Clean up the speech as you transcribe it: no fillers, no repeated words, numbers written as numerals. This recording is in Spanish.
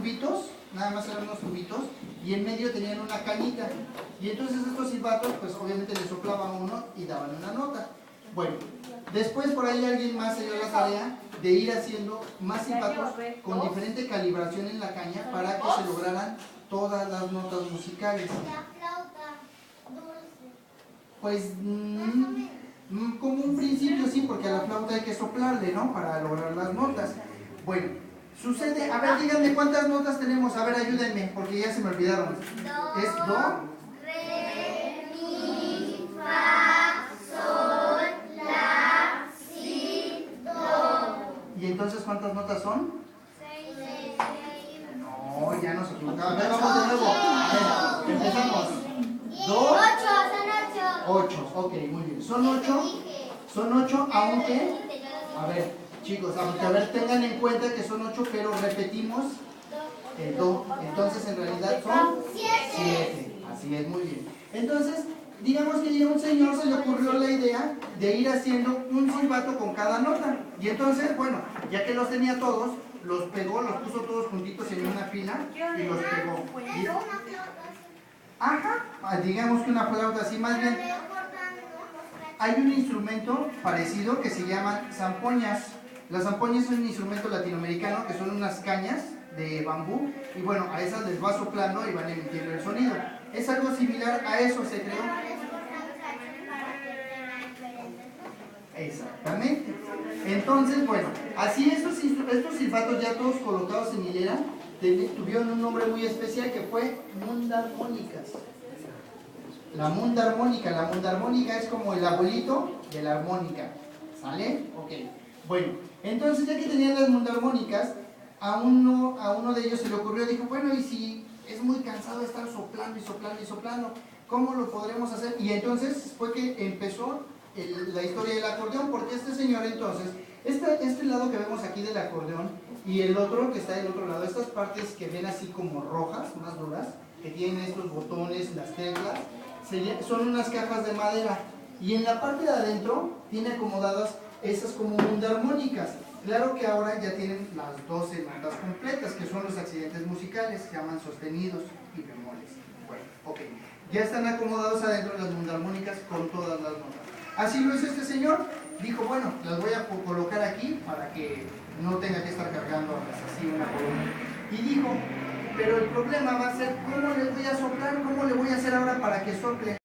tubitos, nada más eran unos tubitos, y en medio tenían una cañita. Y entonces estos silbatos, pues obviamente le soplaban uno y daban una nota. Bueno, después por ahí alguien más se dio la tarea de ir haciendo más silbatos con diferente calibración en la caña para que se lograran todas las notas musicales. La flauta dulce. Pues como un principio sí, porque a la flauta hay que soplarle, ¿no? Para lograr las notas. Bueno, sucede, a ver, díganme cuántas notas tenemos, a ver, ayúdenme, porque ya se me olvidaron. ¿Es do? Re, mi, fa, sol, la, si, do. ¿Y entonces cuántas notas son? 6, No, ya nos equivocamos. A ver, vamos de nuevo. A ver, empezamos. 2, 8, son 8. Ok, muy bien. Son 8. Son 8, aunque, a ver, chicos, aunque a ver, tengan en cuenta que son 8, pero repetimos el do. Entonces, en realidad son 7. Así es, muy bien. Entonces, digamos que a un señor se le ocurrió la idea de ir haciendo un silbato con cada nota. Y entonces, bueno, ya que los tenía todos, los pegó, los puso todos juntitos en una fila y los pegó. Y- ajá, digamos que una flauta así, más bien. Hay un instrumento parecido que se llaman zampoñas. Las zampoñas es un instrumento latinoamericano que son unas cañas de bambú y bueno, a esas les va soplando y van emitiendo el sonido. Es algo similar a eso, se creó. Exactamente. Entonces, bueno, así estos silbatos ya todos colocados en hilera tuvieron un nombre muy especial que fue mundarmónicas. La mundarmónica es como el abuelito de la armónica. ¿Sale? Ok. Bueno, entonces ya que tenían las mundarmónicas, a uno de ellos se le ocurrió, dijo, bueno, y si es muy cansado de estar soplando y soplando y soplando, ¿cómo lo podremos hacer? Y entonces fue que empezó la historia del acordeón, porque este señor entonces, este lado que vemos aquí del acordeón y el otro que está del otro lado, estas partes que ven así como rojas, más duras, que tienen estos botones, las teclas, son unas cajas de madera y en la parte de adentro tiene acomodadas esas como mundarmónicas. Claro que ahora ya tienen las 12 notas completas, que son los accidentes musicales, se llaman sostenidos y bemoles. Bueno, ok. Ya están acomodados adentro las mundarmónicas con todas las notas. Así lo hizo este señor. Dijo, bueno, las voy a colocar aquí para que no tenga que estar cargando así una por una. Y dijo, pero el problema va a ser cómo le voy a soplar, cómo le voy a hacer ahora para que sople.